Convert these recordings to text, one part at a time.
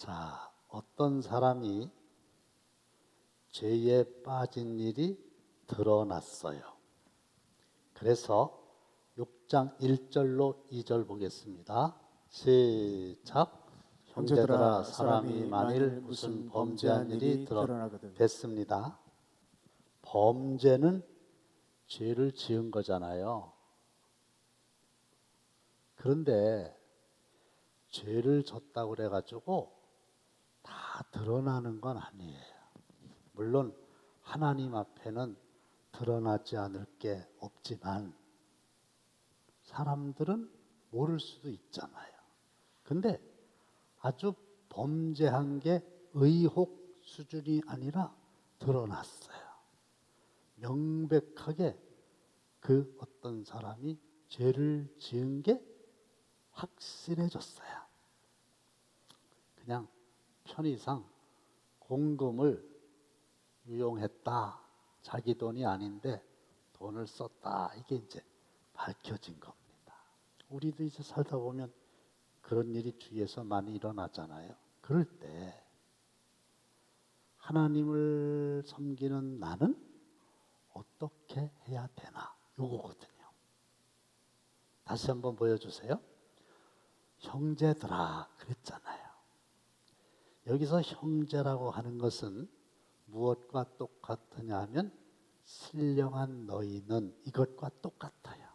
자, 어떤 사람이 죄에 빠진 일이 드러났어요. 그래서 6장 1절로 2절 보겠습니다. 시작. 형제들아, 사람이 만일 무슨 범죄한 일이 드러나거든. 됐습니다. 범죄는 죄를 지은 거잖아요. 그런데 죄를 졌다고 그래가지고 다 드러나는 건 아니에요. 물론 하나님 앞에는 드러나지 않을 게 없지만 사람들은 모를 수도 있잖아요. 근데 아주 범죄한 게 의혹 수준이 아니라 드러났어요. 명백하게 그 어떤 사람이 죄를 지은 게 확실해졌어요. 그냥 편의상 공금을 유용했다. 자기 돈이 아닌데 돈을 썼다. 이게 이제 밝혀진 겁니다. 우리도 이제 살다 보면 그런 일이 주위에서 많이 일어나잖아요. 그럴 때 하나님을 섬기는 나는 어떻게 해야 되나? 요거거든요. 다시 한번 보여주세요. 형제들아 그랬잖아요. 여기서 형제라고 하는 것은 무엇과 똑같으냐 하면 신령한 너희는 이것과 똑같아요.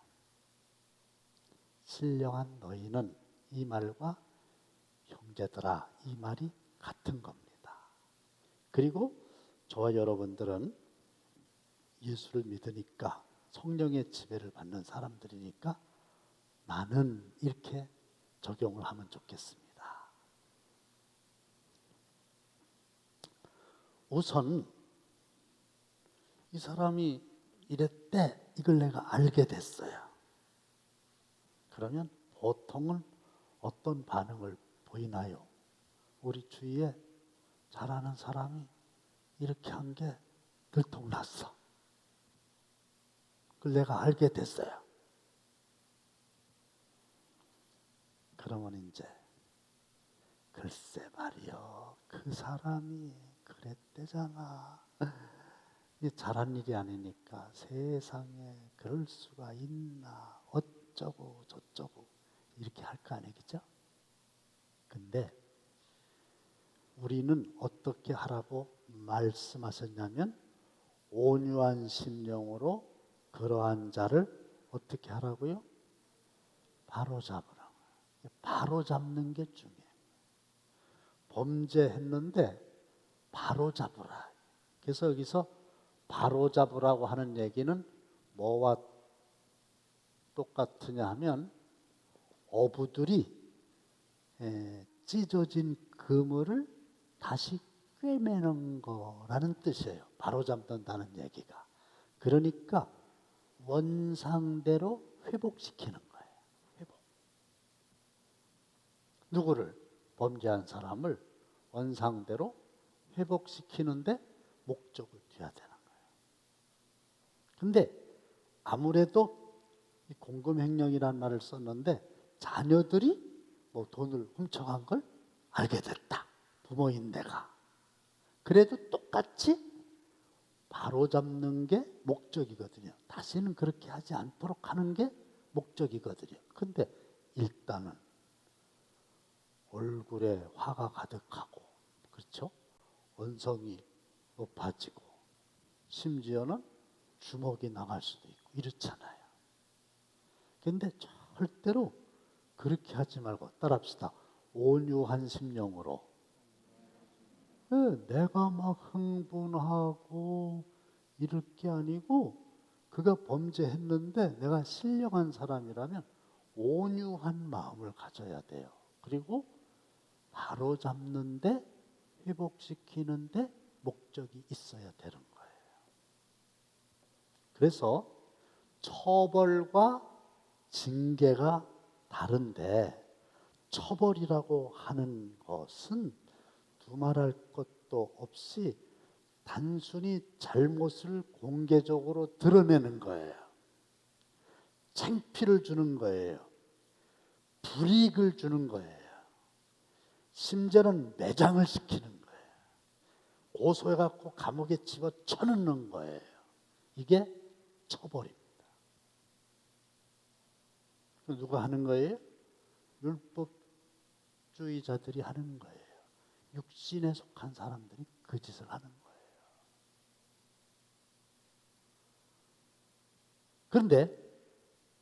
신령한 너희는 이 말과 형제들아 이 말이 같은 겁니다. 그리고 저와 여러분들은 예수를 믿으니까 성령의 지배를 받는 사람들이니까 나는 이렇게 적용을 하면 좋겠습니다. 우선 이 사람이 이랬대 이걸 내가 알게 됐어요. 그러면 보통은 어떤 반응을 보이나요? 우리 주위에 잘 아는 사람이 이렇게 한 게 들통났어. 그걸 내가 알게 됐어요. 그러면 이제 글쎄 말이요. 그 사람이 그랬대잖아. 이게 잘한 일이 아니니까 세상에 그럴 수가 있나 어쩌고 저쩌고 이렇게 할 거 아니겠죠? 근데 우리는 어떻게 하라고 말씀하셨냐면 온유한 심령으로 그러한 자를 어떻게 하라고요? 바로잡으라고. 바로잡는 게 중요해요. 범죄했는데 바로잡으라. 그래서 여기서 바로잡으라고 하는 얘기는 뭐와 똑같으냐 하면 어부들이 찢어진 그물을 다시 꿰매는 거라는 뜻이에요. 바로잡는다는 얘기가. 그러니까 원상대로 회복시키는 거예요. 회복. 누구를? 범죄한 사람을 원상대로 회복시키는데 목적을 둬야 되는 거예요. 근데 아무래도 공금횡령이라는 말을 썼는데 자녀들이 뭐 돈을 훔쳐간 걸 알게 됐다. 부모인 내가. 그래도 똑같이 바로잡는 게 목적이거든요. 다시는 그렇게 하지 않도록 하는 게 목적이거든요. 근데 일단은 얼굴에 화가 가득하고 그렇죠? 언성이 높아지고 심지어는 주먹이 나갈 수도 있고 이렇잖아요. 그런데 절대로 그렇게 하지 말고 따라합시다. 온유한 심령으로. 내가 막 흥분하고 이럴 게 아니고 그가 범죄했는데 내가 신령한 사람이라면 온유한 마음을 가져야 돼요. 그리고 바로잡는데 회복시키는데 목적이 있어야 되는 거예요. 그래서 처벌과 징계가 다른데 처벌이라고 하는 것은 두말할 것도 없이 단순히 잘못을 공개적으로 드러내는 거예요. 창피를 주는 거예요. 불이익을 주는 거예요. 심지어는 매장을 시키는 거예요. 고소해갖고 감옥에 집어쳐넣는 거예요. 이게 처벌입니다. 누가 하는 거예요? 율법주의자들이 하는 거예요. 육신에 속한 사람들이 그 짓을 하는 거예요. 그런데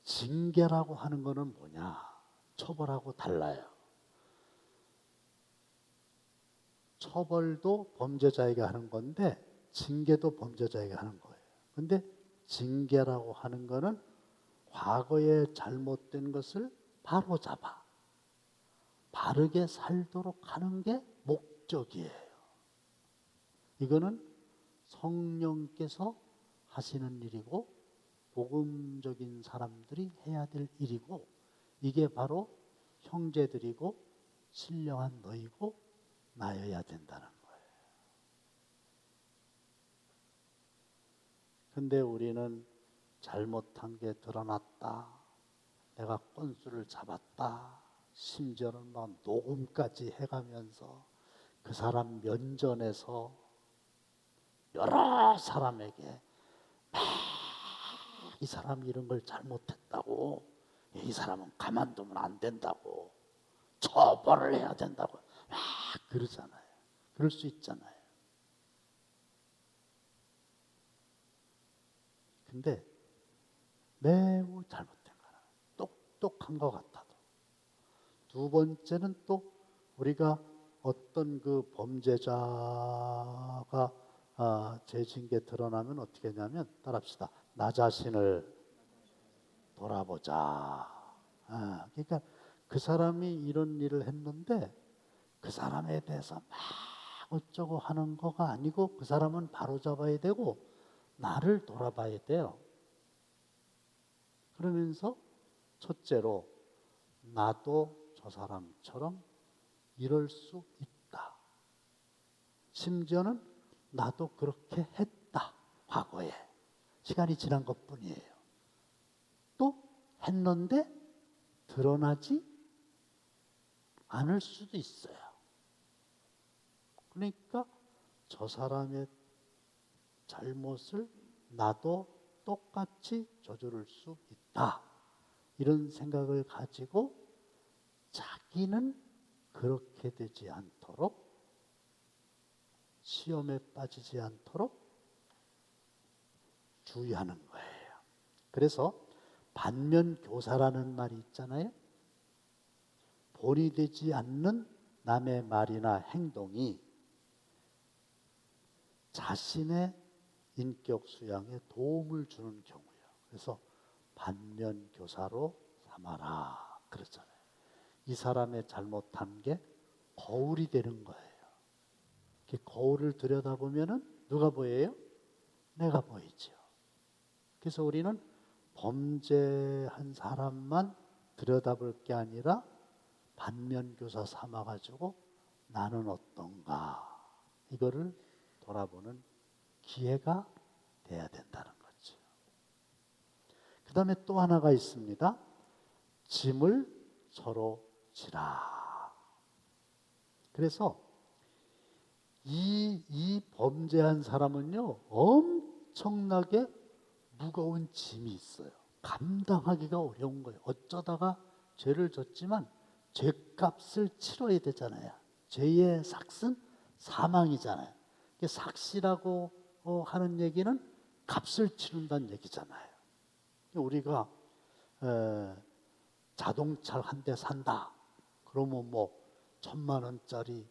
징계라고 하는 거는 뭐냐? 처벌하고 달라요. 처벌도 범죄자에게 하는 건데 징계도 범죄자에게 하는 거예요. 근데 징계라고 하는 거는 과거에 잘못된 것을 바로잡아 바르게 살도록 하는 게 목적이에요. 이거는 성령께서 하시는 일이고 복음적인 사람들이 해야 될 일이고 이게 바로 형제들이고 신령한 너희고 나여야 된다는 거예요. 근데 우리는 잘못한 게 드러났다. 내가 건수를 잡았다. 심지어는 막 녹음까지 해가면서 그 사람 면전에서 여러 사람에게 이 사람이 이런 걸 잘못했다고, 이 사람은 가만두면 안 된다고, 처벌을 해야 된다고 막 그러잖아요. 그럴 수 있잖아요. 근데 매우 잘못된 거라. 똑똑한 것 같아도. 두 번째는 또 우리가 어떤 그 범죄자가 죄진 게 드러나면 어떻게 하냐면 따라합시다. 나 자신을 돌아보자. 그러니까 그 사람이 이런 일을 했는데 그 사람에 대해서 막 어쩌고 하는 거가 아니고 그 사람은 바로잡아야 되고 나를 돌아봐야 돼요. 그러면서 첫째로 나도 저 사람처럼 이럴 수 있다. 심지어는 나도 그렇게 했다. 과거에. 시간이 지난 것뿐이에요. 또 했는데 드러나지 않을 수도 있어요. 그러니까 저 사람의 잘못을 나도 똑같이 저지를 수 있다. 이런 생각을 가지고 자기는 그렇게 되지 않도록 시험에 빠지지 않도록 주의하는 거예요. 그래서 반면교사라는 말이 있잖아요. 본이 되지 않는 남의 말이나 행동이 자신의 인격 수양에 도움을 주는 경우예요. 그래서 반면교사로 삼아라 그러잖아요. 이 사람의 잘못한 게 거울이 되는 거예요. 거울을 들여다보면은 누가 보여요? 내가 보이죠. 그래서 우리는 범죄한 사람만 들여다볼 게 아니라 반면교사 삼아가지고 나는 어떤가 이거를 돌아보는 기회가 돼야 된다는 거죠. 그 다음에 또 하나가 있습니다. 짐을 서로 지라. 그래서 이 범죄한 사람은요 엄청나게 무거운 짐이 있어요. 감당하기가 어려운 거예요. 어쩌다가 죄를 졌지만 죄값을 치러야 되잖아요. 죄의 삭은 사망이잖아요. 삭시라고 하는 얘기는 값을 치른다는 얘기잖아요. 우리가 자동차 한 대 산다. 그러면 뭐 1,000만 원짜리,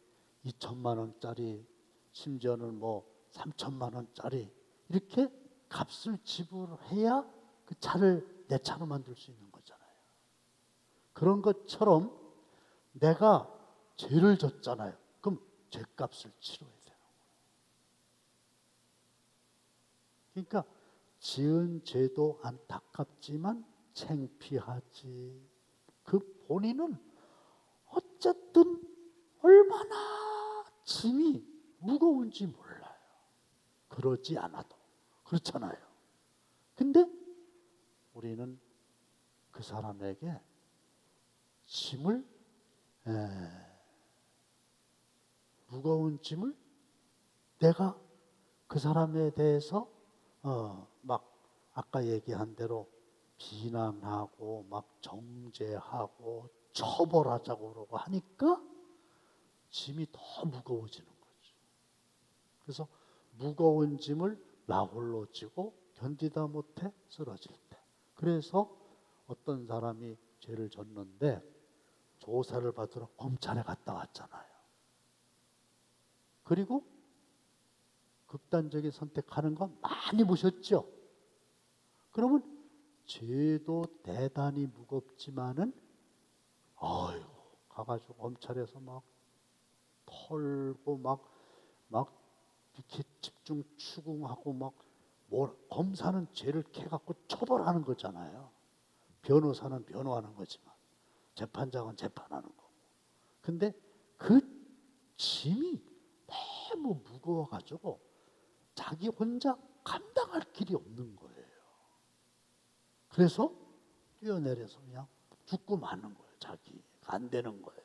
2,000만 원짜리, 심지어는 뭐 3,000만 원짜리 이렇게 값을 지불해야 그 차를 내 차로 만들 수 있는 거잖아요. 그런 것처럼 내가 죄를 졌잖아요. 그럼 죄값을 치러야 되는 거예요. 그러니까 지은 죄도 안타깝지만 창피하지. 그 본인은 어쨌든 얼마나 짐이 무거운지 몰라요. 그러지 않아도. 그렇잖아요. 근데 우리는 그 사람에게 짐을 무거운 짐을 내가 그 사람에 대해서 막 아까 얘기한 대로 비난하고 막 정죄하고 처벌하자고 그러고 하니까 짐이 더 무거워지는 거죠. 그래서 무거운 짐을 나 홀로 지고 견디다 못해 쓰러질 때. 그래서 어떤 사람이 죄를 졌는데 조사를 받으러 검찰에 갔다 왔잖아요. 그리고 극단적인 선택하는 거 많이 보셨죠? 그러면 죄도 대단히 무겁지만은 아이고 가가지고 검찰에서 막 털고 막 이렇게 집중 추궁하고 막 검사는 죄를 캐갖고 처벌하는 거잖아요. 변호사는 변호하는 거지만 재판장은 재판하는 거고. 근데 그 짐이 너무 무거워가지고 자기 혼자 감당할 길이 없는 거예요. 그래서 뛰어내려서 그냥 죽고 마는 거예요. 자기가 안 되는 거예요.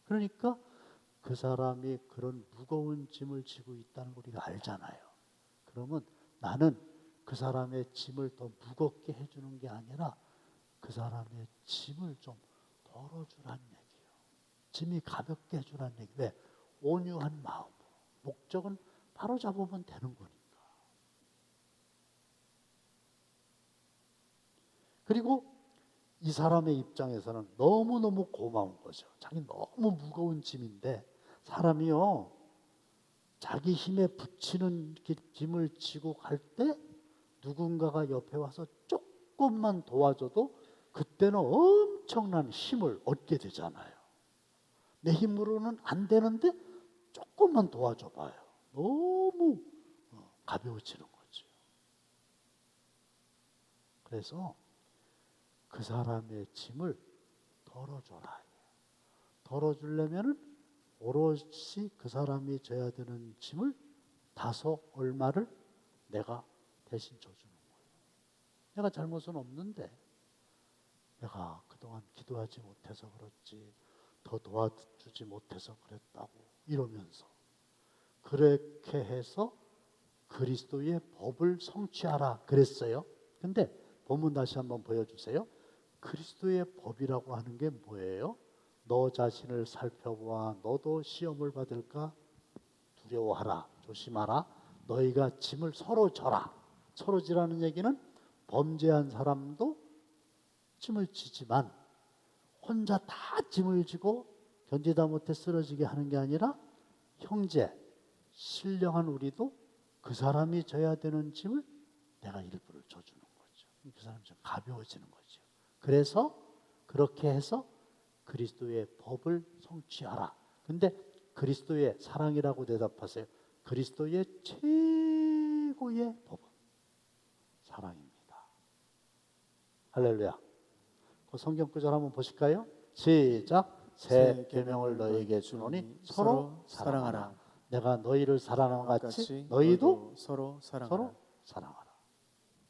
그러니까 그 사람이 그런 무거운 짐을 지고 있다는 걸 우리가 알잖아요. 그러면 나는 그 사람의 짐을 더 무겁게 해주는 게 아니라 그 사람의 짐을 좀 덜어주라는 얘기예요. 짐이 가볍게 해주라는 얘기. 왜? 온유한 마음으로. 목적은 바로 잡으면 되는 거니까. 그리고 이 사람의 입장에서는 너무너무 고마운 거죠. 자기 너무 무거운 짐인데 사람이요. 자기 힘에 붙이는 이렇게 짐을 지고 갈 때 누군가가 옆에 와서 조금만 도와줘도 그때는 엄청난 힘을 얻게 되잖아요. 내 힘으로는 안 되는데 조금만 도와줘 봐요. 너무 가벼워지는 거죠. 그래서 그 사람의 짐을 덜어줘라. 덜어주려면은 오롯이 그 사람이 져야 되는 짐을 다소 얼마를 내가 대신 져주는 거예요. 내가 잘못은 없는데 내가 그동안 기도하지 못해서 그렇지 더 도와주지 못해서 그랬다고 이러면서 그렇게 해서 그리스도의 법을 성취하라 그랬어요. 근데 본문 다시 한번 보여주세요. 그리스도의 법이라고 하는 게 뭐예요? 너 자신을 살펴보아 너도 시험을 받을까 두려워하라 조심하라 너희가 짐을 서로 져라. 서로 지라는 얘기는 범죄한 사람도 짐을 지지만 혼자 다 짐을 지고 견디다 못해 쓰러지게 하는 게 아니라 형제 신령한 우리도 그 사람이 져야 되는 짐을 내가 일부를 져주는 거죠. 그 사람이 좀 가벼워지는 거죠. 그래서 그렇게 해서 그리스도의 법을 성취하라. 근데 그리스도의 사랑이라고 대답하세요. 그리스도의 최고의 법은 사랑입니다. 할렐루야. 그 성경 구절 한번 보실까요? 시작. 새 계명을 너희에게 주노니 서로 사랑하라. 내가 너희를 사랑한 것 같이 너희도 서로 사랑하라. 사랑하라.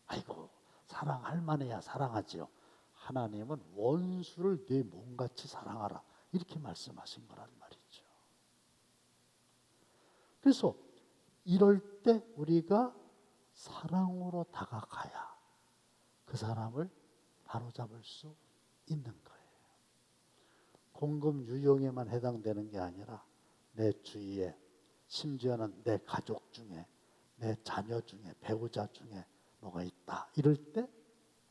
아이고 사랑할 만해야 사랑하지요. 하나님은 원수를 내 몸같이 사랑하라 이렇게 말씀하신 거란 말이죠. 그래서 이럴 때 우리가 사랑으로 다가가야 그 사람을 바로잡을 수 있는 거예요. 공금 유용에만 해당되는 게 아니라 내 주위에 심지어는 내 가족 중에 내 자녀 중에 배우자 중에 뭐가 있다 이럴 때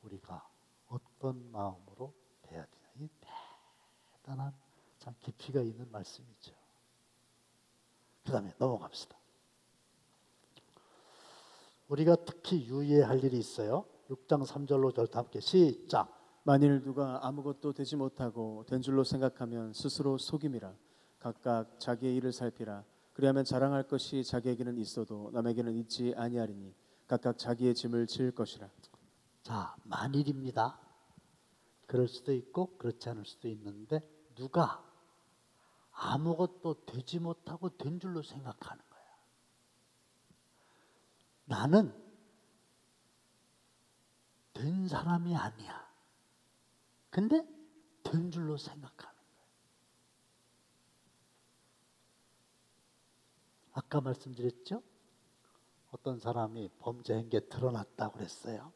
우리가 어떤 마음으로 대해야 되냐. 이 대단한 참 깊이가 있는 말씀이죠. 그 다음에 넘어갑시다. 우리가 특히 유의해야 할 일이 있어요. 6장 3절로 저를 함께 시작. 만일 누가 아무것도 되지 못하고 된 줄로 생각하면 스스로 속임이라. 각각 자기의 일을 살피라. 그리하면 자랑할 것이 자기에게는 있어도 남에게는 있지 아니하리니 각각 자기의 짐을 질 것이라. 자, 만일입니다. 그럴 수도 있고 그렇지 않을 수도 있는데 누가 아무것도 되지 못하고 된 줄로 생각하는 거야. 나는 된 사람이 아니야. 근데 된 줄로 생각하는 거야. 아까 말씀드렸죠? 어떤 사람이 범죄한 게 드러났다고 그랬어요.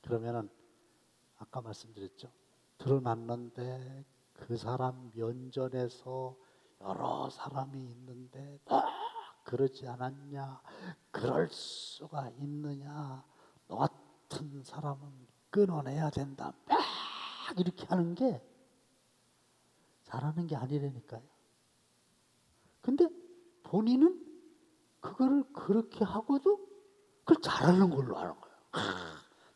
그러면은 아까 말씀드렸죠? 드러났는데 그 사람 면전에서 여러 사람이 있는데 너 그러지 않았냐? 그럴 수가 있느냐? 너 같은 사람은 끊어내야 된다. 막 이렇게 하는 게 잘하는 게 아니라니까요. 근데 본인은 그거를 그렇게 하고도 그걸 잘하는 걸로 하는 거예요.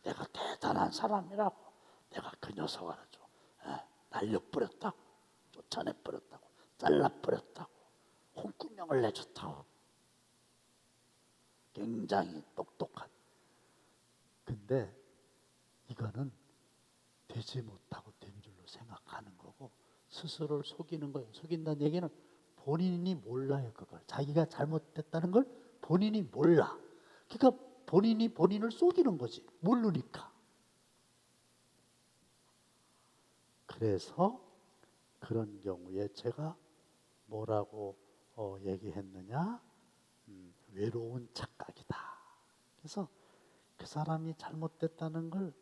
내가 대단한 사람이라고. 내가 그 녀석을 아주 날려버렸다고. 쫓아내버렸다고. 잘라버렸다고. 홍군형을 내줬다고. 굉장히 똑똑한. 근데 이거는 되지 못하고 된 줄로 생각하는 거고 스스로를 속이는 거예요. 속인다는 얘기는 본인이 몰라요. 그걸. 자기가 잘못됐다는 걸 본인이 몰라. 그러니까 본인이 본인을 속이는 거지. 모르니까. 그래서 그런 경우에 제가 뭐라고 얘기했느냐? 외로운 착각이다. 그래서 그 사람이 잘못됐다는 걸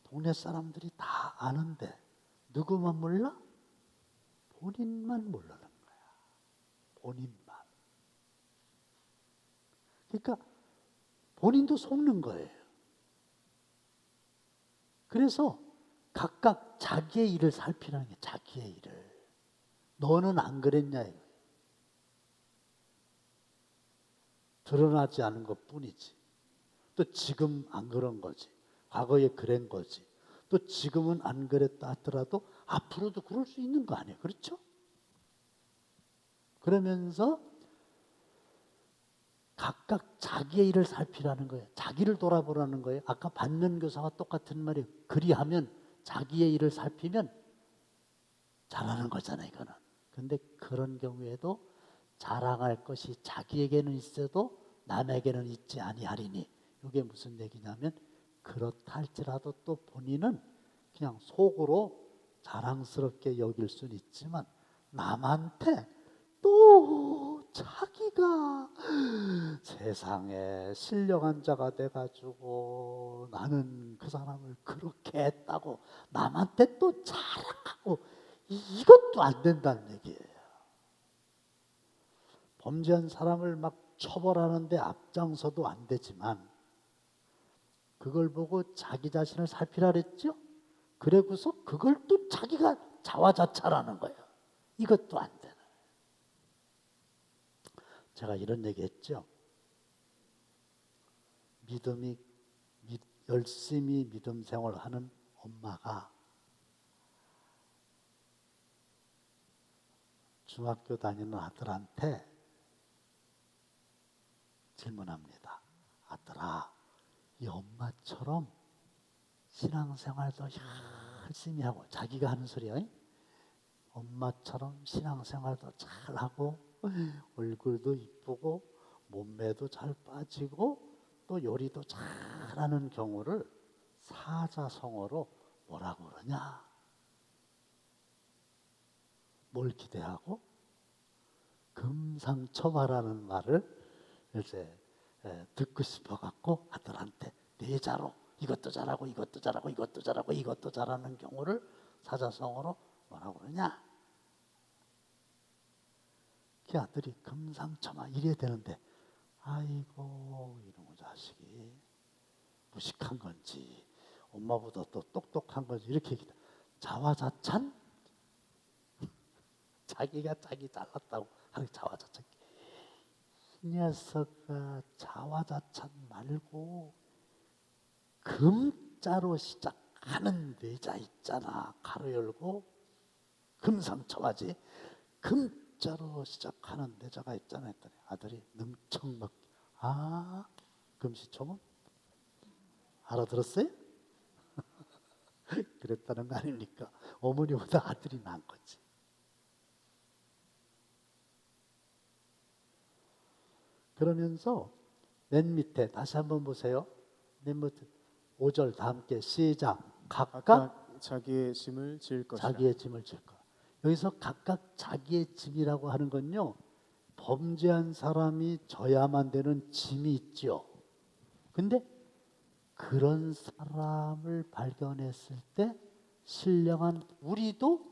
동네 사람들이 다 아는데 누구만 몰라? 본인만 모르는 거야. 본인만. 그러니까 본인도 속는 거예요. 그래서 각각 자기의 일을 살피라는 게 자기의 일을. 너는 안 그랬냐 이거예요. 드러나지 않은 것뿐이지. 또 지금 안 그런 거지. 과거에 그런 거지. 또 지금은 안 그랬다 하더라도 앞으로도 그럴 수 있는 거 아니에요. 그렇죠? 그러면서 각각 자기의 일을 살피라는 거예요. 자기를 돌아보라는 거예요. 아까 반면교사와 똑같은 말이에요. 그리하면 자기의 일을 살피면 잘하는 거잖아요. 이거는. 근데 그런 경우에도 자랑할 것이 자기에게는 있어도 남에게는 있지 아니하리니. 이게 무슨 얘기냐면 그렇다 할지라도 또 본인은 그냥 속으로 자랑스럽게 여길 수는 있지만 남한테 또 자기가 세상에 신령한 자가 돼가지고 나는 그 사람을 그렇게 했다고 남한테 또 자랑하고 이것도 안 된다는 얘기예요. 범죄한 사람을 막 처벌하는데 앞장서도 안 되지만 그걸 보고 자기 자신을 살피라 그랬죠? 그래고서 그걸 또 자기가 자화자찬하는 거예요. 이것도 안 되는. 제가 이런 얘기 했죠. 열심히 믿음 생활을 하는 엄마가 중학교 다니는 아들한테 질문합니다. 아들아, 이 엄마처럼 신앙생활도 열심히 하고 자기가 하는 소리예요. 엄마처럼 신앙생활도 잘하고 얼굴도 이쁘고 몸매도 잘 빠지고 또 요리도 잘하는 경우를 사자성어로 뭐라고 그러냐? 뭘 기대하고? 금상첨화라는 말을 이제 듣고 싶어갖고 아들한테 내자로 이것도 잘하고 이것도 잘하고 이것도 잘하고 이것도 잘하는 경우를 사자성어로 뭐라고 그러냐? 그 아들이 금상첨화 이래야 되는데 아이고 이놈의 자식이 무식한 건지 엄마보다 또 똑똑한 건지 이렇게 얘기다. 자화자찬? 자기가 자기 잘났다고 하는 자화자찬. 이 녀석아 자화자찬 말고 금자로 시작하는 뇌자 있잖아. 가로 열고 금상첨화지. 금자로 시작하는 뇌자가 있잖아 했더니 아들이 능청먹. 아 금시초문? 알아들었어요? 그랬다는 거 아닙니까? 어머니보다 아들이 나은 거지. 그러면서 맨 밑에 다시 한번 보세요. 맨 밑에 5절 다 함께 시작. 각각 자기의 짐을 질 것이라. 자기의 짐을 질 것. 여기서 각각 자기의 짐이라고 하는 건요. 범죄한 사람이 져야만 되는 짐이 있죠. 근데 그런 사람을 발견했을 때 신령한 우리도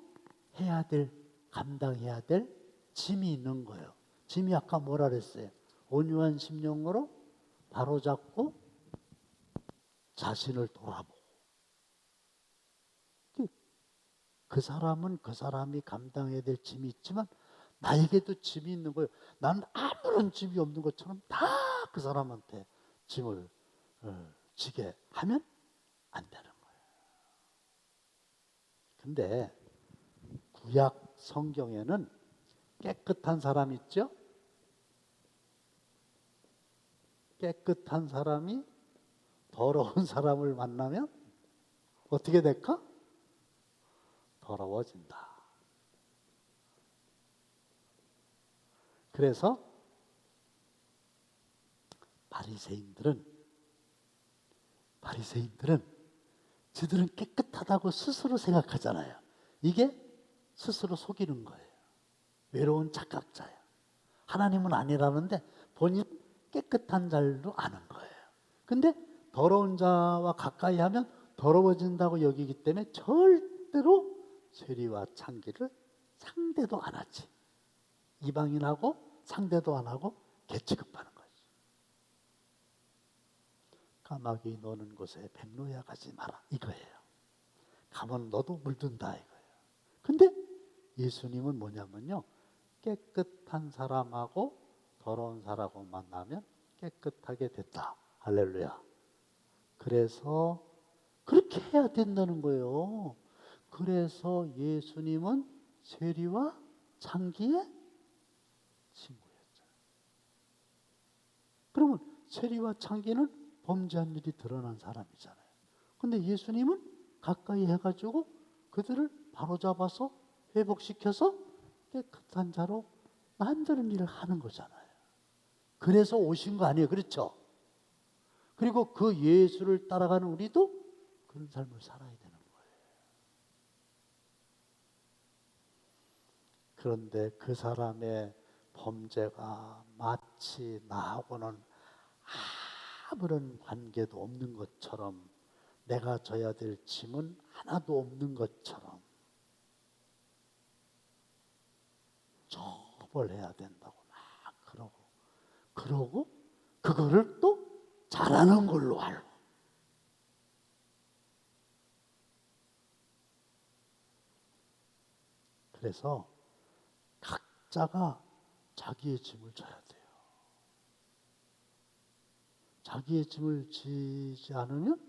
해야 될, 감당해야 될 짐이 있는 거예요. 짐이 아까 뭐라 그랬어요? 온유한 심령으로 바로잡고 자신을 돌아보고. 그 사람은 그 사람이 감당해야 될 짐이 있지만 나에게도 짐이 있는 거예요. 나는 아무런 짐이 없는 것처럼 다 그 사람한테 짐을 지게 하면 안 되는 거예요. 근데 구약 성경에는 깨끗한 사람 있죠? 깨끗한 사람이 더러운 사람을 만나면 어떻게 될까? 더러워진다. 그래서 바리새인들은 저들은 깨끗하다고 스스로 생각하잖아요. 이게 스스로 속이는 거예요. 외로운 착각자예요. 하나님은 아니라는데 본인 깨끗한 자로 아는 거예요. 근데 더러운 자와 가까이 하면 더러워진다고 여기기 때문에 절대로 세리와 창기를 상대도 안 하지. 이방인하고 상대도 안 하고 개취급하는 거지. 까마귀 노는 곳에 백로야 가지 마라 이거예요. 가면 너도 물든다 이거예요. 근데 예수님은 뭐냐면요, 깨끗한 사람하고 더러운 사람하고 만나면 깨끗하게 됐다. 할렐루야. 그래서 그렇게 해야 된다는 거예요. 그래서 예수님은 세리와 창기의 친구였죠. 그러면 세리와 창기는 범죄한 일이 드러난 사람이잖아요. 근데 예수님은 가까이 해가지고 그들을 바로잡아서 회복시켜서 깨끗한 자로 만드는 일을 하는 거잖아요. 그래서 오신 거 아니에요. 그렇죠? 그리고 그 예수를 따라가는 우리도 그런 삶을 살아야 되는 거예요. 그런데 그 사람의 범죄가 마치 나하고는 아무런 관계도 없는 것처럼, 내가 져야 될 짐은 하나도 없는 것처럼 처벌해야 된다고 막 그러고 그거를 또 잘하는 걸로 알고. 그래서 각자가 자기의 짐을 져야 돼요. 자기의 짐을 지지 않으면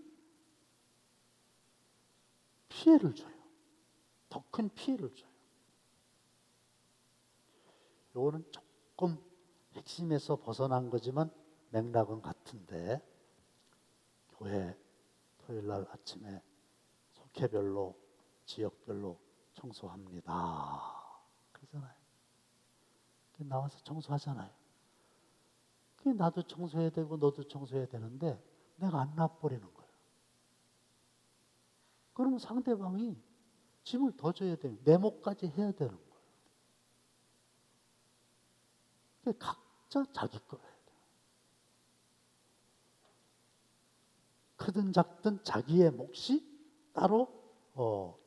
피해를 줘요. 더 큰 피해를 줘요. 요거는 조금 핵심에서 벗어난 거지만 맥락은 같은데, 교회 토요일 날 아침에 속회별로 지역별로 청소합니다 그러잖아요. 나와서 청소하잖아요. 나도 청소해야 되고 너도 청소해야 되는데 내가 안 놔버리는 거예요. 그러면 상대방이 짐을 더 져야 돼요. 내 몫까지 해야 되는 거예요. 각자 자기 거 해야 돼요. 크든 작든 자기의 몫이 따로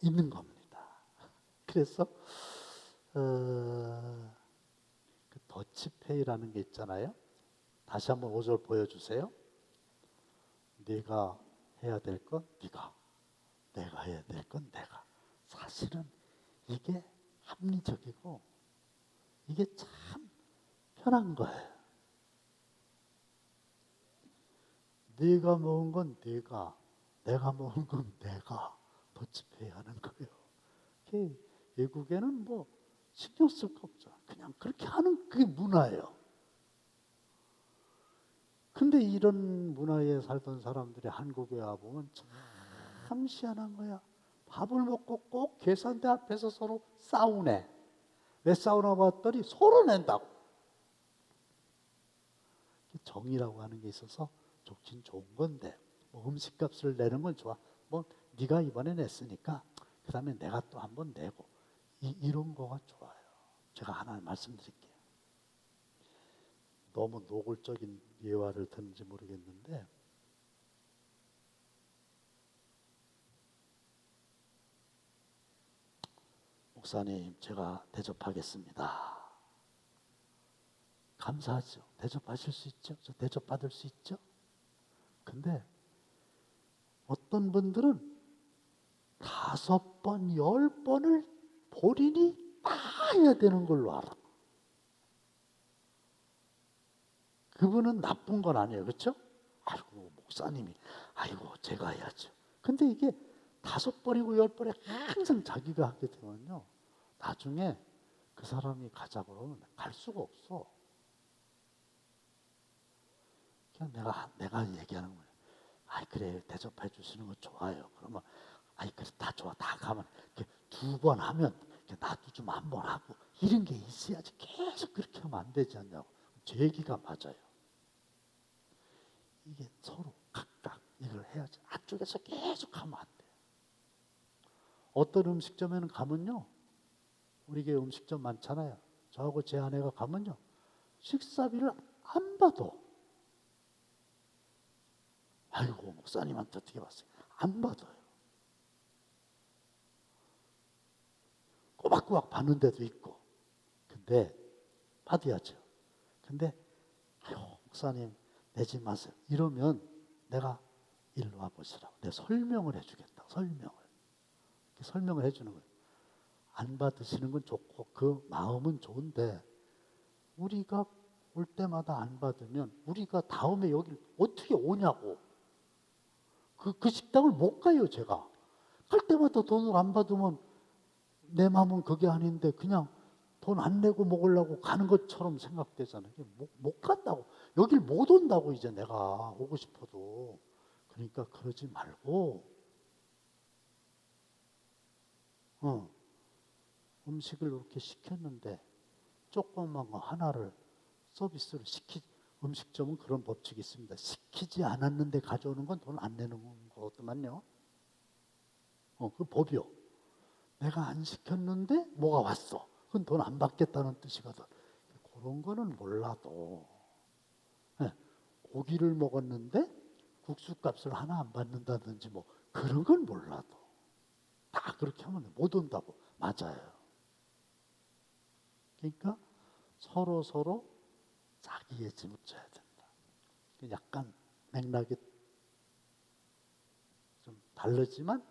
있는 겁니다. 그래서 그 더치페이라는 게 있잖아요. 다시 한번 5절 보여주세요. 네가 해야 될 건 네가, 내가 해야 될 건 내가. 사실은 이게 합리적이고 이게 참 편한 거예요. 네가 먹은 건 네가, 내가 먹은 건 내가 더치페이 하는 거예요. 외국에는 뭐 신경 쓸 거 없죠. 그냥 그렇게 하는 그게 문화예요. 근데 이런 문화에 살던 사람들이 한국에 와보면 참 희한한 거야. 밥을 먹고 꼭 계산대 앞에서 서로 싸우네. 왜 싸우나 봤더니 서로 낸다고. 정이라고 하는 게 있어서 좋긴 좋은 건데, 뭐 음식값을 내는 건 좋아. 뭐 네가 이번에 냈으니까 그 다음에 내가 또 한번 내고, 이런 거가 좋아요. 제가 하나 말씀드릴게요. 너무 노골적인 예화를 드는지 모르겠는데 목사님 제가 대접하겠습니다. 감사하죠. 대접하실 수 있죠. 저 대접받을 수 있죠. 근데 어떤 분들은 5번, 10번을 본인이 다 해야 되는 걸로 알아. 그분은 나쁜 건 아니에요. 그렇죠? 아이고 목사님이 아이고 제가 해야죠. 근데 이게 5번이고 10번에 항상 자기가 하게 되면요. 나중에 그 사람이 가자고 그러면 갈 수가 없어. 그냥 내가 얘기하는 거예요. 아이 그래 대접해 주시는 거 좋아요. 그러면 아이 그래 다 좋아 다 가면 2번 하면 나도 좀 한 번 하고 이런 게 있어야지. 계속 그렇게 하면 안 되지 않냐고. 제 얘기가 맞아요. 이게 서로 각각 이걸 해야지. 안쪽에서 계속 하면 안 돼요. 어떤 음식점에는 가면요. 우리 교회 음식점 많잖아요. 저하고 제 아내가 가면요. 식사비를 안 받아. 아이고 목사님한테 어떻게 받어요? 안 받아요. 꼬박꼬박 받는 데도 있고. 근데 받아야죠. 근데 아유 목사님 내지 마세요. 이러면 내가 일로 와보시라고. 내가 설명을 해주겠다. 설명을 해주는 거예요. 안 받으시는 건 좋고 그 마음은 좋은데 우리가 올 때마다 안 받으면 우리가 다음에 여기 어떻게 오냐고. 그 식당을 못 가요 제가. 갈 때마다 돈을 안 받으면 내 마음은 그게 아닌데 그냥 돈 안 내고 먹으려고 가는 것처럼 생각되잖아요. 못 간다고. 여길 못 온다고 이제 내가 오고 싶어도. 그러니까 그러지 말고 음식을 이렇게 시켰는데 조그만 거 하나를 서비스로 음식점은 그런 법칙이 있습니다. 시키지 않았는데 가져오는 건 돈 안 내는 거거든요. 그 법이요. 내가 안 시켰는데 뭐가 왔어. 그건 돈 안 받겠다는 뜻이거든. 그런 거는 몰라도 고기를 먹었는데 국수값을 하나 안 받는다든지 뭐 그런 건 몰라도 다 그렇게 하면 못 온다고. 맞아요. 그러니까 서로 자기의 짐을 져야 된다. 약간 맥락이 좀 다르지만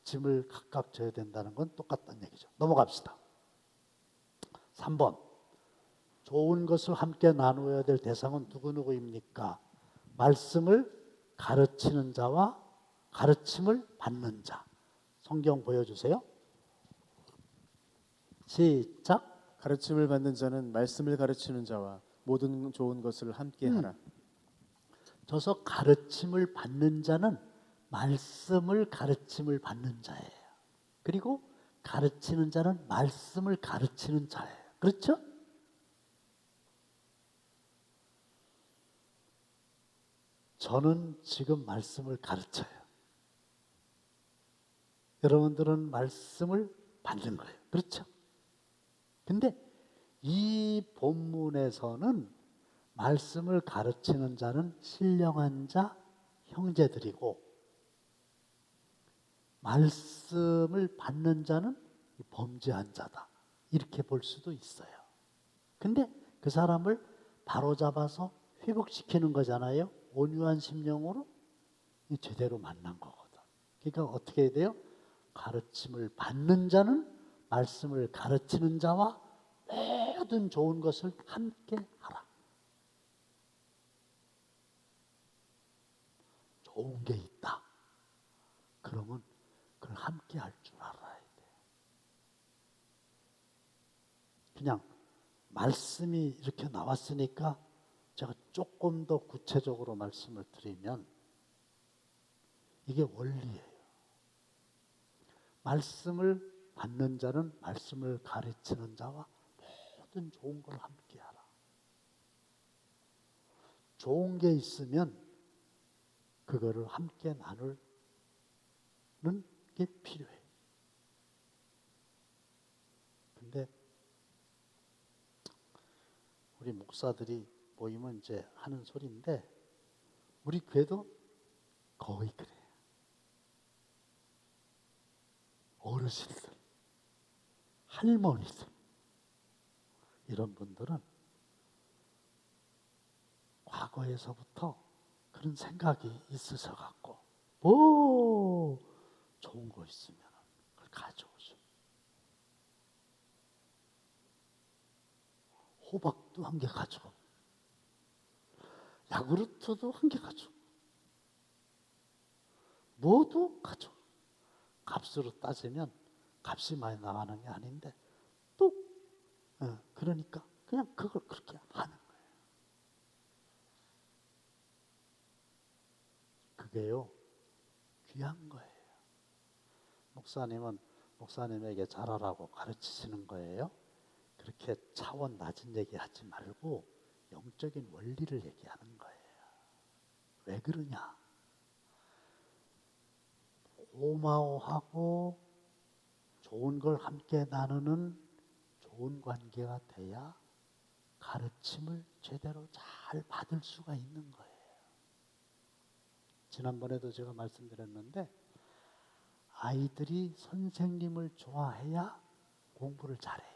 짐을 각각 져야 된다는 건 똑같다는 얘기죠. 넘어갑시다. 3번. 좋은 것을 함께 나누어야 될 대상은 누구입니까? 말씀을 가르치는 자와 가르침을 받는 자. 성경 보여주세요. 시작. 가르침을 받는 자는 말씀을 가르치는 자와 모든 좋은 것을 함께 하라. 저서 가르침을 받는 자는 말씀을 가르침을 받는 자예요. 그리고 가르치는 자는 말씀을 가르치는 자예요. 그렇죠? 저는 지금 말씀을 가르쳐요. 여러분들은 말씀을 받는 거예요. 그렇죠? 근데 이 본문에서는 말씀을 가르치는 자는 신령한 자, 형제들이고 말씀을 받는 자는 범죄한 자다. 이렇게 볼 수도 있어요. 근데 그 사람을 바로잡아서 회복시키는 거잖아요. 온유한 심령으로 제대로 만난 거거든. 그러니까 어떻게 해야 돼요? 가르침을 받는 자는 말씀을 가르치는 자와 모든 좋은 것을 함께 하라. 좋은 게 있다. 그러면 그걸 함께 할 줄 알아야 돼. 그냥 말씀이 이렇게 나왔으니까 제가 조금 더 구체적으로 말씀을 드리면 이게 원리예요. 말씀을 받는 자는 말씀을 가르치는 자와 모든 좋은 걸 함께 하라. 좋은 게 있으면 그거를 함께 나누는 게 필요해. 근데 우리 목사들이 모이면 이제 하는 소리인데 우리 교회도 거의 그래요. 어르신들, 할머니들 이런 분들은 과거에서부터 그런 생각이 있으셔갖고 뭐 좋은 거 있으면 그걸 가져오죠. 호박도 한 개 가져오고 야구르트도 한 개 가져오고 뭐도 가져오고 값으로 따지면 값이 많이 나가는 게 아닌데 또 그러니까 그냥 그걸 그렇게 하는 거예요. 그게요 귀한 거예요. 목사님은 목사님에게 잘하라고 가르치시는 거예요. 그렇게 차원 낮은 얘기하지 말고 영적인 원리를 얘기하는 거예요. 왜 그러냐? 고마워하고 좋은 걸 함께 나누는 좋은 관계가 돼야 가르침을 제대로 잘 받을 수가 있는 거예요. 지난번에도 제가 말씀드렸는데 아이들이 선생님을 좋아해야 공부를 잘해요.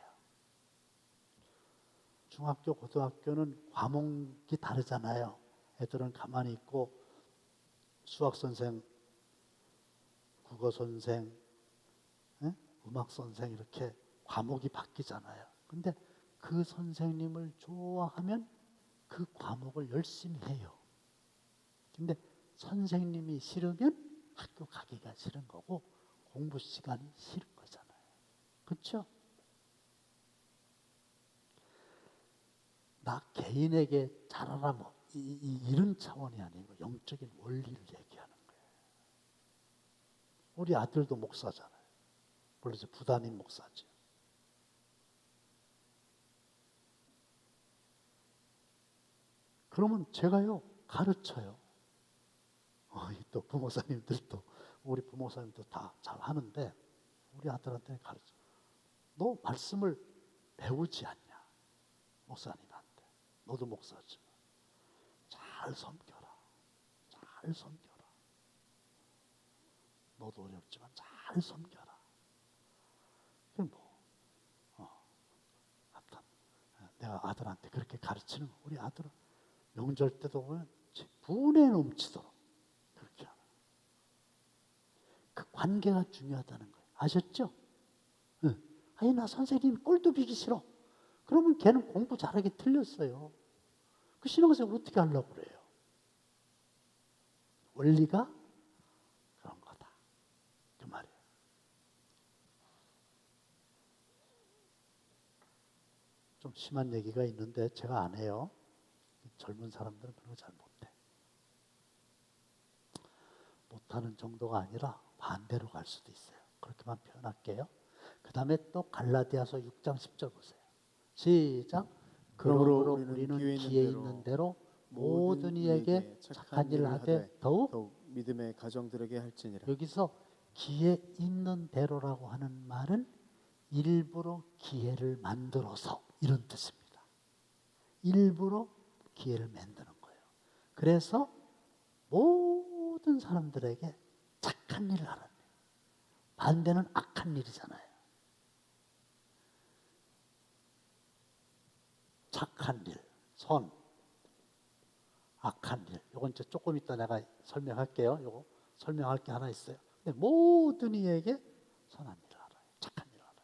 중학교, 고등학교는 과목이 다르잖아요. 애들은 가만히 있고 수학 선생, 국어 선생, 음악 선생 이렇게 과목이 바뀌잖아요. 근데 그 선생님을 좋아하면 그 과목을 열심히 해요. 근데 선생님이 싫으면 학교 가기가 싫은 거고 공부 시간이 싫은 거잖아요. 그렇죠? 나 개인에게 잘하라 뭐 이런 차원이 아니고 영적인 원리를 얘기하는 거예요. 우리 아들도 목사잖아요. 물론 이제 부단임 목사죠. 그러면 제가요 가르쳐요. 또 부모사님들도 우리 부모사님도 다 잘 하는데 우리 아들한테 가르쳐. 너 말씀을 배우지 않냐? 목사님한테. 너도 목사지만 잘 섬겨라. 잘 섬겨라. 너도 어렵지만 잘 섬겨라. 그럼 하여튼 내가 아들한테 그렇게 가르치는 거. 우리 아들은 명절 때도 보면 분에 넘치도록 그렇게 하는 거예요. 그 관계가 중요하다는 거예요. 아셨죠? 응. 아니 나 선생님 꼴도 비기 싫어. 그러면 걔는 공부 잘하기 틀렸어요. 그 신앙생활 어떻게 하려고 그래요? 원리가 그런 거다. 그 말이에요. 좀 심한 얘기가 있는데 제가 안 해요. 젊은 사람들은 그런 거 잘 못해. 못하는 정도가 아니라 반대로 갈 수도 있어요. 그렇게만 표현할게요. 그 다음에 또 갈라디아서 6장 10절 보세요. 시작. 그러므로 우리는 기회 있는 대로 모든 이에게 착한 일을 하되 더욱 믿음의 가정들에게 할지니라. 여기서 기회 있는 대로라고 하는 말은 일부러 기회를 만들어서 이런 뜻입니다. 일부러 기회를 만드는 거예요. 그래서 모든 사람들에게 착한 일을 하라는 거예요. 반대는 악한 일이잖아요. 착한 일, 선, 악한 일. 요건 이제 조금 이따 내가 설명할게요. 요거 설명할 게 하나 있어요. 근데 모든 이에게 선한 일을 하라. 착한 일을 하라.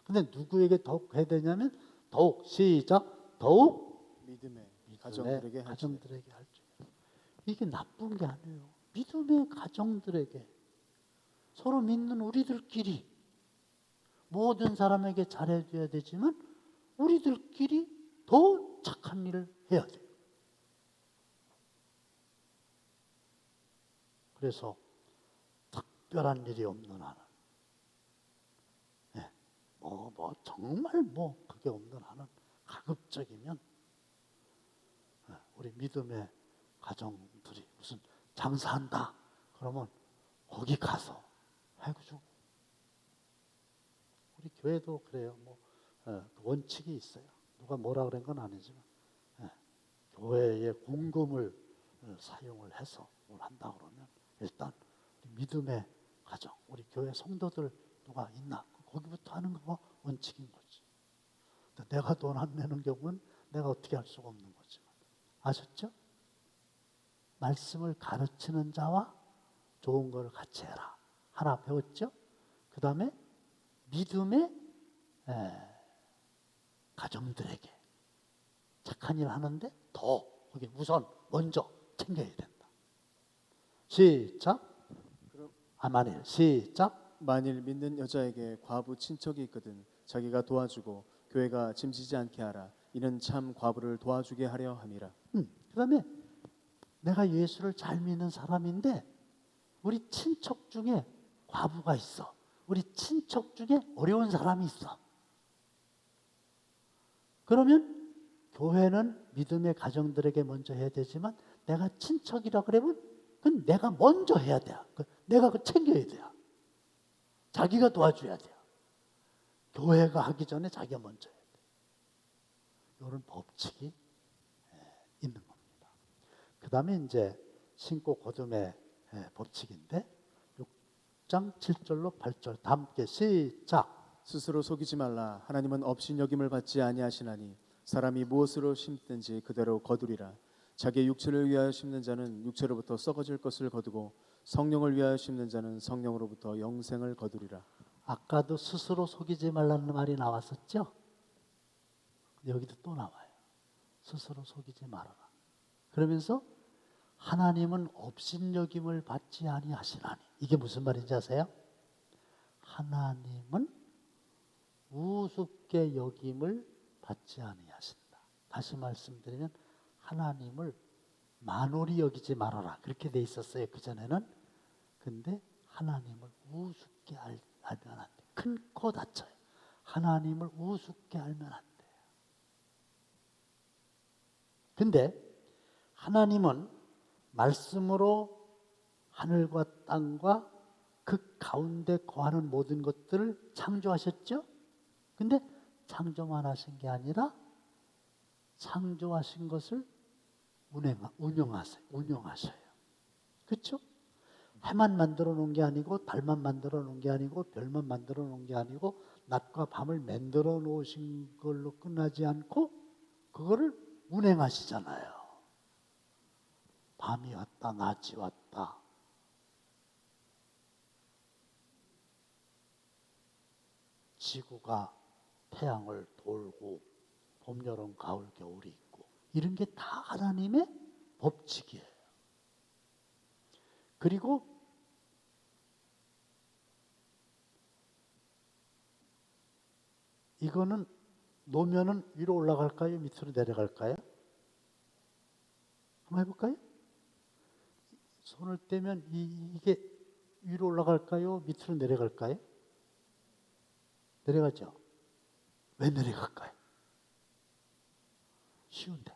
근데 누구에게 더욱 해야 되냐면 더욱 시작. 더욱 믿음의 가정들에게 할지. 이게 나쁜 게 아니에요. 믿음의 가정들에게 서로 믿는 우리들끼리 모든 사람에게 잘해줘야 되지만 우리들끼리 더 착한 일을 해야 돼요. 그래서 특별한 일이 없는 한은 정말 그게 없는 한은 가급적이면 우리 믿음의 가정들이 무슨 장사한다 그러면 거기 가서 해주고 우리 교회도 그래요. 원칙이 있어요. 누가 뭐라 그런 건 아니지만 교회의 공금을 사용을 해서 뭘 한다 그러면 일단 믿음의 가정, 우리 교회 성도들 누가 있나 거기부터 하는 거가 원칙인 거지. 내가 돈 안 내는 경우는 내가 어떻게 할 수가 없는 거지만 아셨죠? 말씀을 가르치는 자와 좋은 걸 같이 해라. 하나 배웠죠? 그 다음에 믿음의 가정들에게 착한 일 하는데 더 거기 우선 먼저 챙겨야 된다. 시작. 만일 시작. 만일 믿는 여자에게 과부 친척이 있거든 자기가 도와주고 교회가 짐지지 않게 하라. 이는 참 과부를 도와주게 하려 함이라. 그 다음에 내가 예수를 잘 믿는 사람인데 우리 친척 중에 과부가 있어. 우리 친척 중에 어려운 사람이 있어. 그러면 교회는 믿음의 가정들에게 먼저 해야 되지만 내가 친척이라 그러면 그건 내가 먼저 해야 돼. 내가 그 챙겨야 돼요. 자기가 도와줘야 돼요. 교회가 하기 전에 자기가 먼저 해야 돼요. 이런 법칙이 있는 겁니다. 그 다음에 이제 신고 거듭의 법칙인데 6장 7절로 8절 다 함께 시작. 스스로 속이지 말라. 하나님은 업신여김을 받지 아니하시나니 사람이 무엇으로 심든지 그대로 거두리라. 자기의 육체를 위하여 심는 자는 육체로부터 썩어질 것을 거두고 성령을 위하여 심는 자는 성령으로부터 영생을 거두리라. 아까도 스스로 속이지 말라는 말이 나왔었죠? 여기도 또 나와요. 스스로 속이지 말아라. 그러면서 하나님은 업신여김을 받지 아니하시나니 이게 무슨 말인지 아세요? 하나님은 우습게 여김을 받지 아니하신다. 다시 말씀드리면 하나님을 만홀히 여기지 말아라. 그렇게 돼 있었어요. 그전에는. 근데 하나님을 우습게 알면 안 돼. 큰 코 다쳐요. 하나님을 우습게 알면 안 돼요. 근데 하나님은 말씀으로 하늘과 땅과 그 가운데 거하는 모든 것들을 창조하셨죠? 근데 창조만 하신 게 아니라 창조하신 것을 운영하셔요. 그렇죠? 해만 만들어 놓은 게 아니고 달만 만들어 놓은 게 아니고 별만 만들어 놓은 게 아니고 낮과 밤을 만들어 놓으신 걸로 끝나지 않고 그거를 운행하시잖아요. 밤이 왔다 낮이 왔다. 지구가 태양을 돌고 봄, 여름, 가을, 겨울이 있고 이런 게 다 하나님의 법칙이에요. 그리고 이거는 놓으면은 위로 올라갈까요? 밑으로 내려갈까요? 한번 해볼까요? 손을 떼면 이게 위로 올라갈까요? 밑으로 내려갈까요? 내려가죠. 왜 내려갈까요? 쉬운데.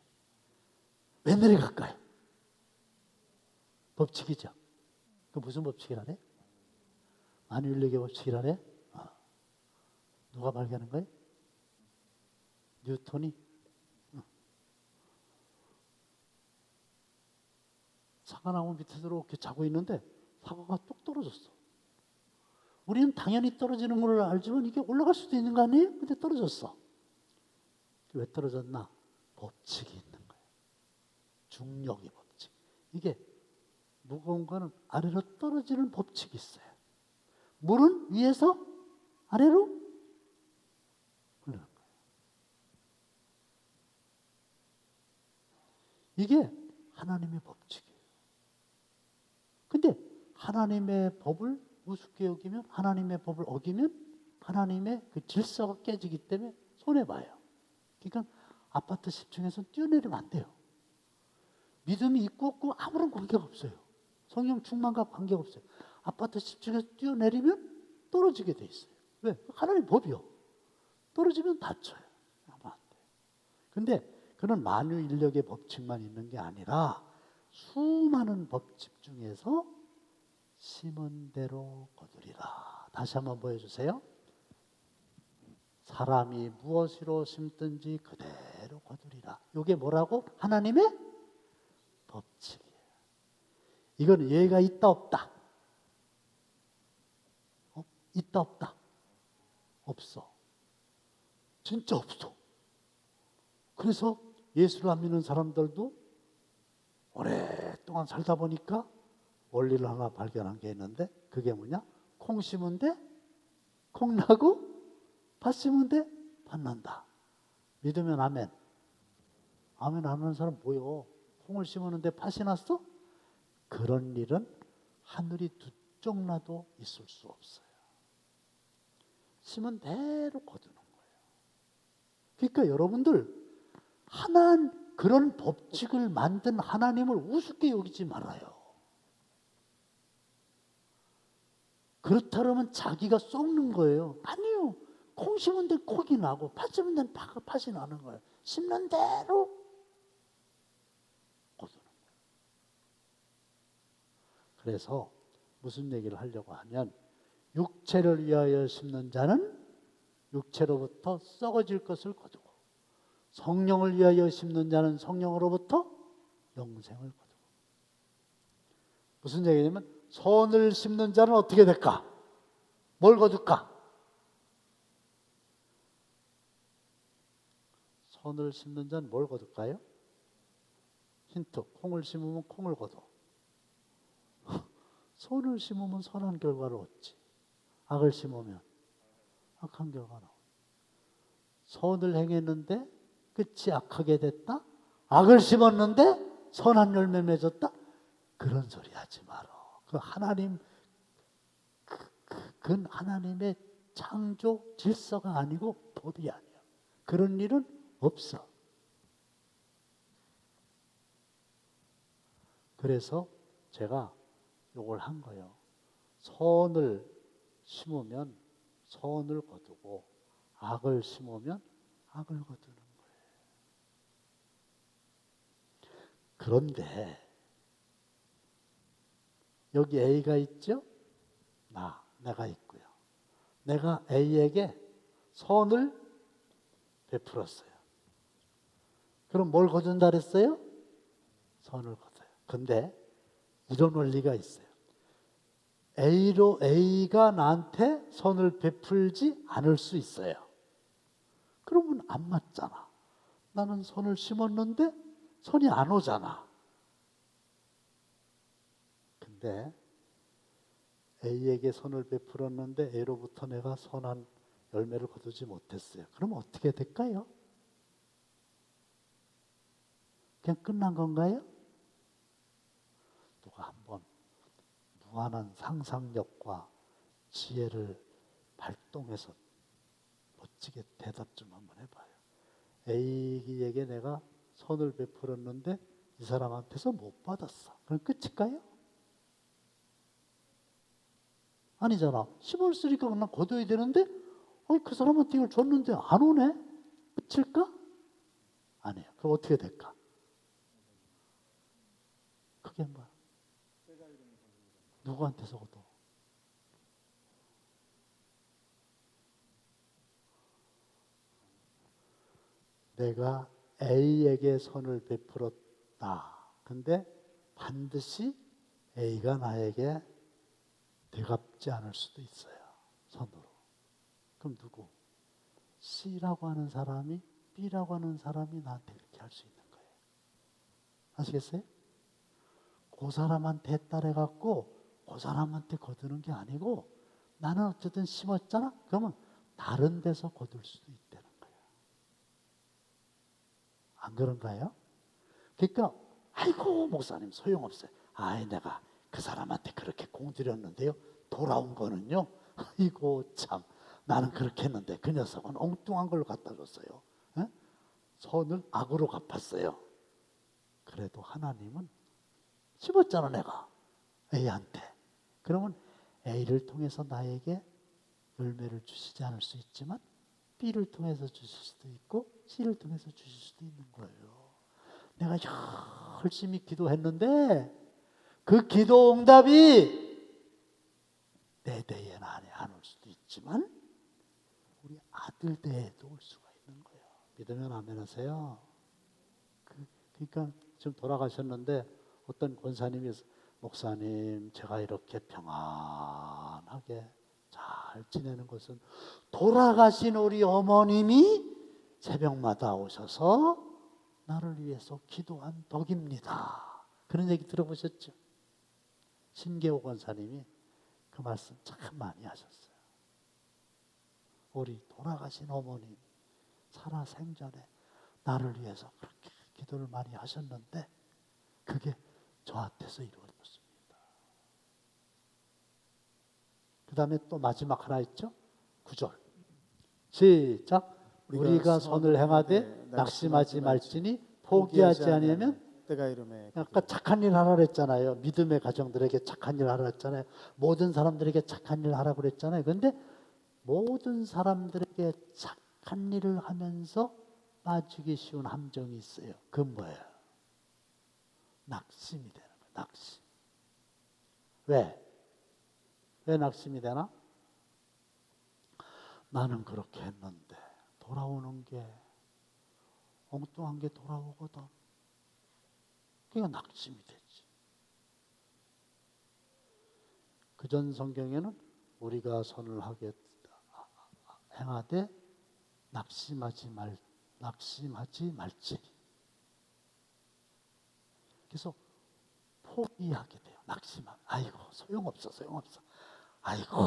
왜 내려갈까요? 법칙이죠. 그 무슨 법칙이라래? 만유인력의 법칙이라래? 누가 발견한 거예요? 뉴턴이? 사과나무 밑에 이렇게 자고 있는데 사과가 뚝 떨어졌어. 우리는 당연히 떨어지는 걸 알지만 이게 올라갈 수도 있는 거 아니에요? 근데 떨어졌어. 왜 떨어졌나? 법칙이 있는 거예요. 중력의 법칙. 이게 무거운 거는 아래로 떨어지는 법칙이 있어요. 물은 위에서 아래로 흐르는 거예요. 이게 하나님의 법칙이에요. 근데 하나님의 법을 우습게 여기면 하나님의 법을 어기면 하나님의 그 질서가 깨지기 때문에 손해봐요. 그러니까 아파트 10층에서 뛰어내리면 안 돼요. 믿음이 있고 없고 아무런 관계가 없어요. 성령 충만과 관계가 없어요. 아파트 10층에서 뛰어내리면 떨어지게 돼 있어요. 왜? 하나님 법이요. 떨어지면 다쳐요. 하면 안 돼요. 근데 그는 만유인력의 법칙만 있는 게 아니라 수많은 법칙 중에서 심은 대로 거두리라. 다시 한번 보여주세요. 사람이 무엇으로 심든지 그대로 거두리라. 이게 뭐라고? 하나님의 법칙이에요. 이건 예가 있다 없다? 있다 없다? 없어. 진짜 없어. 그래서 예수를 안 믿는 사람들도 오랫동안 살다 보니까 원리를 하나 발견한 게 있는데, 그게 뭐냐? 콩 심은 데 콩 나고 팥 심은 데 팥 난다. 믿으면 아멘. 아멘 안 하는 사람 뭐요? 콩을 심었는데 팥이 났어? 그런 일은 하늘이 두 쪽 나도 있을 수 없어요. 심은 대로 거두는 거예요. 그러니까 여러분들, 그런 법칙을 만든 하나님을 우습게 여기지 말아요. 그렇다면 자기가 썩는 거예요. 아니요. 콩 심은 데 콩이 나고 팥 심은 데는 팥이 나는 거예요. 심는 대로 거두는 거예요. 그래서 무슨 얘기를 하려고 하면, 육체를 위하여 심는 자는 육체로부터 썩어질 것을 거두고, 성령을 위하여 심는 자는 성령으로부터 영생을 거두고. 무슨 얘기냐면, 선을 심는 자는 어떻게 될까? 뭘 거둘까? 선을 심는 자는 뭘 거둘까요? 힌트. 콩을 심으면 콩을 거둬. 선을 심으면 선한 결과를 얻지. 악을 심으면 악한 결과 나오죠. 선을 행했는데 끝이 악하게 됐다? 악을 심었는데 선한 열매 맺었다? 그런 소리 하지 마라. 그건 하나님의 창조 질서가 아니고 법이 아니야. 그런 일은 없어. 그래서 제가 요걸 한 거예요. 선을 심으면 선을 거두고, 악을 심으면 악을 거두는 거예요. 그런데 여기 A가 있죠? 내가 있고요. 내가 A에게 선을 베풀었어요. 그럼 뭘 거둔다 그랬어요? 선을 거둬요. 근데 이런 원리가 있어요. A가 나한테 선을 베풀지 않을 수 있어요. 그러면 안 맞잖아. 나는 선을 심었는데 선이 안 오잖아. 근데 A에게 선을 베풀었는데 A로부터 내가 선한 열매를 거두지 못했어요. 그럼 어떻게 될까요? 그냥 끝난 건가요? 누가 한번 무한한 상상력과 지혜를 발동해서 멋지게 대답 좀 한번 해봐요. A에게 내가 선을 베풀었는데 이 사람한테서 못 받았어. 그럼 끝일까요? 아니잖아. 심었으니까 그냥 거둬야 되는데, 그 사람한테 이걸 줬는데 안 오네? 끝일까? 아니에요. 그럼 어떻게 될까? 그게 뭐야? 누구한테서 거둬? 내가 A에게 선을 베풀었다. 근데 반드시 A가 나에게 되갚지 않을 수도 있어요. 선으로. 그럼 누구? C라고 하는 사람이 B라고 하는 사람이 나한테 그렇게 할 수 있는 거예요. 아시겠어요? 그 사람한테 따라갖고 그 사람한테 거두는 게 아니고, 나는 어쨌든 심었잖아? 그러면 다른 데서 거둘 수도 있다는 거예요. 안 그런가요? 그러니까 아이고 목사님 소용없어요. 내가 그 사람한테 그렇게 공들였는데요, 돌아온 거는요, 아이고 참 나는 그렇게 했는데 그 녀석은 엉뚱한 걸 갖다 줬어요. 선을 악으로 갚았어요. 그래도 하나님은 심었잖아 내가 A한테. 그러면 A를 통해서 나에게 열매를 주시지 않을 수 있지만 B를 통해서 주실 수도 있고 C를 통해서 주실 수도 있는 거예요. 내가 열심히 기도했는데 그 기도 응답이 내 대에는 안 올 수도 있지만 우리 아들 악들 때에도 올 수가 있는 거예요. 믿으면 아멘 하세요. 그러니까 지금 돌아가셨는데 어떤 권사님이 목사님 제가 이렇게 평안하게 잘 지내는 것은 돌아가신 우리 어머님이 새벽마다 오셔서 나를 위해서 기도한 덕입니다. 그런 얘기 들어보셨죠? 신계호 권사님이 그 말씀 참 많이 하셨어요. 우리 돌아가신 어머님 살아 생전에 나를 위해서 그렇게 기도를 많이 하셨는데 그게 저한테서 이루어졌습니다. 그 다음에 또 마지막 하나 있죠? 9절 시작. 우리가 선을 행하되 낙심하지 말지니 포기하지 아니하면 때가 이름에 아까 착한 일 하라 그랬잖아요. 믿음의 가정들에게 착한 일 하라 그랬잖아요. 모든 사람들에게 착한 일 하라고 그랬잖아요. 그런데 모든 사람들에게 착한 일을 하면서 빠지기 쉬운 함정이 있어요. 그건 뭐예요? 낙심이 되는 거예요. 낙심. 왜? 왜 낙심이 되나? 나는 그렇게 했는데 돌아오는 게 엉뚱한 게 돌아오거든. 그러니까 낙심이 되지. 그전 성경에는 우리가 선을 행하되 낙심하지 말지니. 그래서 포기하게 돼요. 낙심하면 아이고 소용없어. 아이고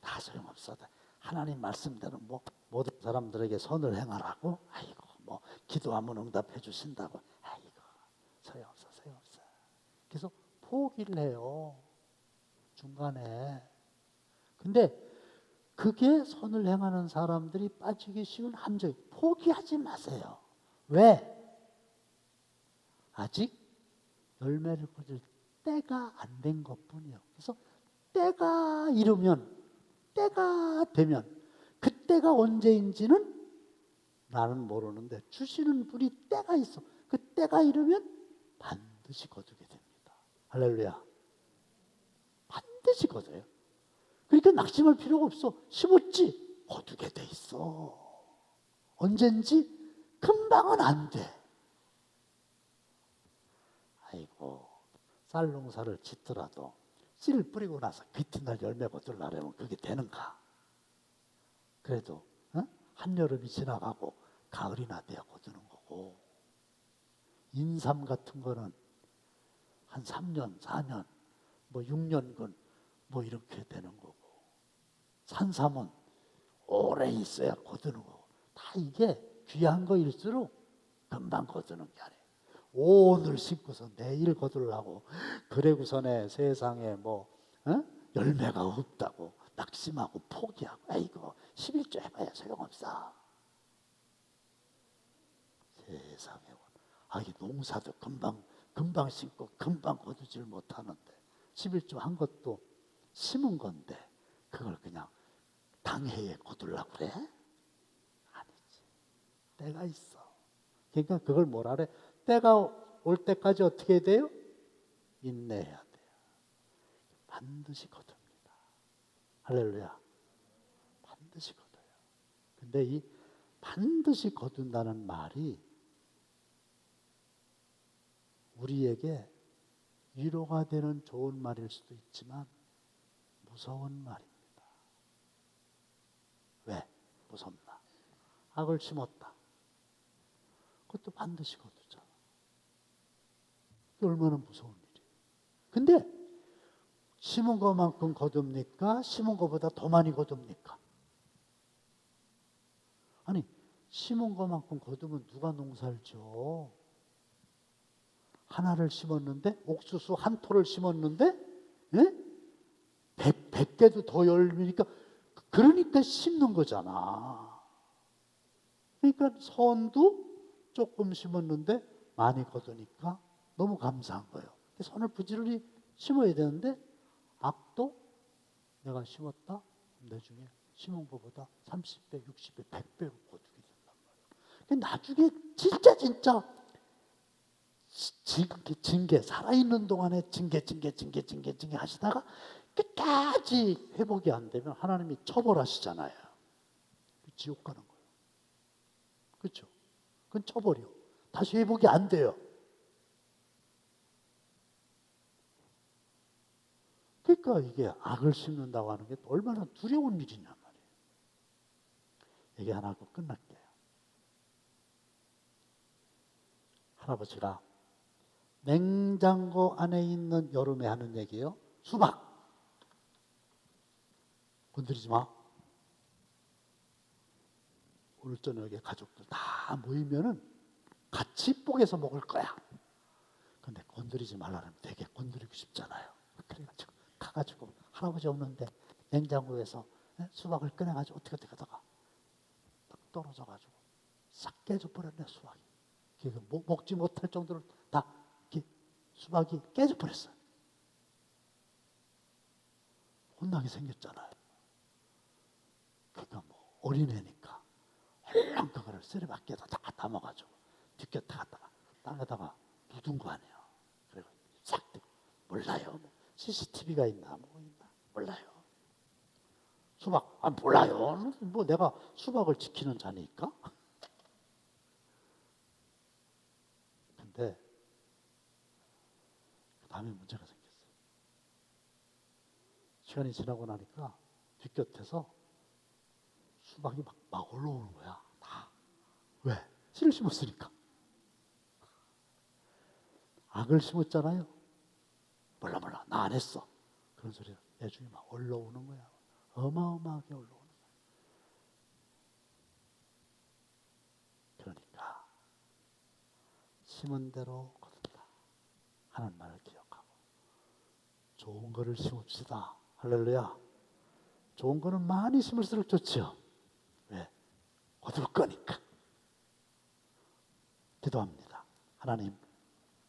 다 소용없어. 하나님 말씀대로 뭐 모든 사람들에게 선을 행하라고. 아이고 뭐 기도하면 응답해 주신다고. 아이고 소용없어. 그래서 포기를 해요. 중간에. 근데 그게 선을 행하는 사람들이 빠지기 쉬운 함정. 포기하지 마세요. 왜? 아직 열매를 거둘 때가 안 된 것뿐이에요. 그래서 때가 되면 그때가 언제인지는 나는 모르는데 주시는 분이 때가 있어. 그 때가 이르면 반드시 거두게 됩니다. 할렐루야. 반드시 거둬요. 그러니까 낙심할 필요가 없어. 심었지 거두게 돼 있어. 언젠지 금방은 안 돼. 아이고 쌀 농사를 짓더라도 씨를 뿌리고 나서 그 이튿날 열매 거두려면 그게 되는가? 그래도 한여름이 지나가고 가을이나 돼야 거두는 거고, 인삼 같은 거는 한 3년, 4년, 뭐 6년근 뭐 이렇게 되는 거고, 산삼은 오래 있어야 거두는 거고, 다 이게 귀한 거일수록 금방 거두는 게 아니에요. 오늘 심고서 내일 거두려고 그래고서네 세상에 뭐 열매가 없다고 낙심하고 포기하고 아이고 11조 해봐야 소용없어. 세상에 이 농사도 금방 심고 금방 거두질 못하는데 11조 한 것도 심은 건데 그걸 그냥 당해에 거두려고 그래? 아니지. 때가 있어. 그러니까 그걸 뭐라 그래? 때가 올 때까지 어떻게 돼요? 인내해야 돼요. 반드시 거둡니다. 할렐루야. 반드시 거둬요. 근데 이 반드시 거둔다는 말이 우리에게 위로가 되는 좋은 말일 수도 있지만 무서운 말입니다. 왜? 무섭나? 악을 심었다. 그것도 반드시 거두잖아. 그게 얼마나 무서운 일이에요. 근데 심은 것만큼 거둡니까? 심은 것보다 더 많이 거둡니까? 아니, 심은 것만큼 거두면 누가 농사를 지어? 하나를 심었는데, 옥수수 한 토를 심었는데, 100개도 더 열리니까, 그러니까 심는 거잖아. 그러니까 선도 조금 심었는데 많이 거두니까 너무 감사한 거예요. 선을 부지런히 심어야 되는데, 악도 내가 심었다? 내 중에 심은 것보다 30배, 60배, 100배로 거두게 된단 말이에요. 나중에 진짜 징계, 살아있는 동안에 징계 하시다가 끝까지 회복이 안 되면 하나님이 처벌하시잖아요. 지옥 가는 거예요. 그렇죠? 그건 쳐버려. 다시 회복이 안 돼요. 그러니까 이게 악을 심는다고 하는 게 얼마나 두려운 일이냐 말이에요. 얘기 하나 하고 끝날게요. 할아버지가 냉장고 안에 있는 여름에 하는 얘기예요. 수박. 건드리지 마. 오늘 저녁에 가족들 다 모이면은 같이 뽀개서 먹을 거야. 근데 건드리지 말라면 되게 건드리고 싶잖아요. 그래가지고 가가지고 할아버지 없는데 냉장고에서 수박을 꺼내가지고 어떻게 하다가 딱 떨어져가지고 싹 깨져버렸네 수박이. 먹지 못할 정도로 다 수박이 깨져버렸어요. 혼나게 생겼잖아요. 그러니까 뭐 어린애니까 헐렁 그거를 쓰레받기에다 다 담아가지고 뒷곁에 갔다가 땅에다가 묻은 거 아니에요. 그리고 싹 떼고 몰라요. 뭐 CCTV가 있나 뭐 있나 몰라요. 수박 몰라요. 뭐 내가 수박을 지키는 자니까. 근데 그 다음에 문제가 생겼어요. 시간이 지나고 나니까 뒷곁에서 수박이 막 올라오는 거야. 다. 왜? 씨를 심었으니까. 악을 심었잖아요. 몰라 나 안 했어. 그런 소리가 내 중에 막 올라오는 거야. 어마어마하게 올라오는 거야. 그러니까 심은 대로 거둔다 하는 말을 기억하고 좋은 거를 심읍시다. 할렐루야. 좋은 거는 많이 심을수록 좋죠. 왜? 거둘 거니까. 기도합니다. 하나님,